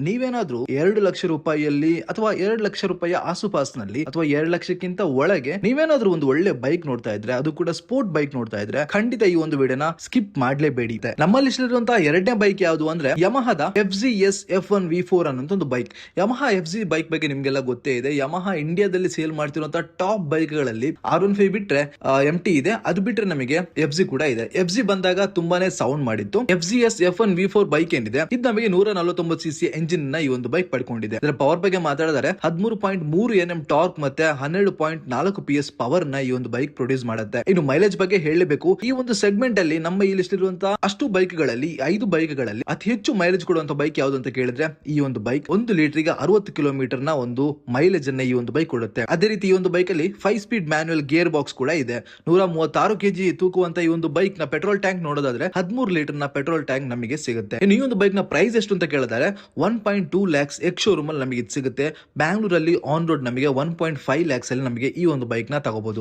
ನೀವೇನಾದ್ರೂ 2 ಲಕ್ಷ ರೂಪಾಯಿಯಲ್ಲಿ ಅಥವಾ 2 ಲಕ್ಷ ರೂಪಾಯಿಯ ಆಸುಪಾಸಿನಲ್ಲಿ ಅಥವಾ 2 ಲಕ್ಷಕ್ಕಿಂತ ಒಳಗೆ ನೀವೇನಾದ್ರೂ ಒಂದು ಒಳ್ಳೆ ಬೈಕ್ ನೋಡ್ತಾ ಇದ್ರೆ, ಅದು ಕೂಡ ಸ್ಪೋರ್ಟ್ ಬೈಕ್ ನೋಡ್ತಾ ಇದ್ರೆ, ಖಂಡಿತ ಈ ಒಂದು ವಿಡಿಯೋನ ಸ್ಕಿಪ್ ಮಾಡಲೇಬೇಡಿ. ನಮ್ಮಲ್ಲಿ ಇರುವಂತಹ ಎರಡನೇ ಬೈಕ್ ಯಾವುದು ಅಂದ್ರೆ ಯಮಹಾದ FZ-S-F1V4 ಅನ್ನೋ ಒಂದು ಬೈಕ್. ಯಮಹಾ FZ ಬೈಕ್ ಬಗ್ಗೆ ನಿಮ್ಗೆಲ್ಲ ಗೊತ್ತೇ ಇದೆ. ಯಮಹಾ ಇಂಡಿಯಾದಲ್ಲಿ ಸೇಲ್ ಮಾಡ್ತಿರುವಂತಹ ಟಾಪ್ ಬೈಕ್ ಗಳಲ್ಲಿ R15 ಬಿಟ್ರೆ MT ಇದೆ, ಅದು ಬಿಟ್ರೆ ನಮಗೆ FZ ಕೂಡ ಇದೆ. FZ ಬಂದಾಗ ತುಂಬಾನೇ ಸೌಂಡ್ ಮಾಡಿತ್ತು. FZ-S-F1V4 ಬೈಕ್ ಏನಿದೆ ಇದು ನಮಗೆ 149cc ಎಂಜಿನ್ ನ ಈ ಒಂದು ಬೈಕ್ ಪಡ್ಕೊಂಡಿದೆ. ಇದರ ಪವರ್ ಬಗ್ಗೆ ಮಾತಾಡಿದರೆ 13.3 Nm ಟಾರ್ಕ್ ಮತ್ತೆ 12.4 PS ಪವರ್ ನ ಈ ಒಂದು ಬೈಕ್ ಪ್ರೊಡ್ಯೂಸ್ ಮಾಡುತ್ತೆ. ಇನ್ನು ಮೈಲೇಜ್ ಬಗ್ಗೆ ಹೇಳಲೇಬೇಕು. ಈ ಒಂದು ಸೆಗ್ಮೆಂಟ್ ಅಲ್ಲಿ ನಮ್ಮ ಈ ಲಿಸ್ಟ್ ಇರುವಂತಹ ಅಷ್ಟು ಬೈಕ್ ಗಳಲ್ಲಿ 5 ಬೈಕ್ ಗಳಲ್ಲಿ ಅತಿ ಹೆಚ್ಚು ಮೈಲೇಜ್ ಕೊಡುವಂತ ಬೈಕ್ ಯಾವುದು ಅಂತ ಕೇಳಿದ್ರೆ ಈ ಒಂದು ಬೈಕ್ 1 ಲೀಟರ್ಗೆ 60 ಕಿಲೋಮೀಟರ್ ನ ಒಂದು ಮೈಲೇಜ್ ಅನ್ನ ಈ ಒಂದು ಬೈಕ್ ಕೊಡುತ್ತೆ. ಅದೇ ರೀತಿ ಈ ಒಂದು ಬೈಕ್ ಅಲ್ಲಿ 5 ಸ್ಪೀಡ್ ಮ್ಯಾನ್ಯುಯಲ್ ಗೇರ್ ಬಾಕ್ಸ್ ಕೂಡ ಇದೆ. 136 kg ತೂಕುವಂತ ಈ ಒಂದು ಬೈಕ್ ನ ಪೆಟ್ರೋಲ್ ಟ್ಯಾಂಕ್ ನೋಡೋದಾದ್ರೆ 13 ಲೀಟರ್ ನ ಪೆಟ್ರೋಲ್ ಟ್ಯಾಂಕ್ ನಮಗೆ ಸಿಗುತ್ತೆ. ಇನ್ನು ಈ ಒಂದು ಬೈಕ್ ನ ಪ್ರೈಸ್ ಎಷ್ಟು ಅಂತ ಕೇಳಿದ್ರೆ 1.2 lakhs ಎಕ್ಸ್ ಶೋರೂಮ್ ಅಲ್ಲಿ ನಮಗೆ ಸಿಗುತ್ತೆ. ಬ್ಯಾಂಗ್ಳೂರಲ್ಲಿ ಆನ್ ರೋಡ್ ನಮಗೆ 1.5 lakhs ಅಲ್ಲಿ ನಮಗೆ ಈ ಒಂದು ಬೈಕ್ ನ ತಗೋಬಹುದು.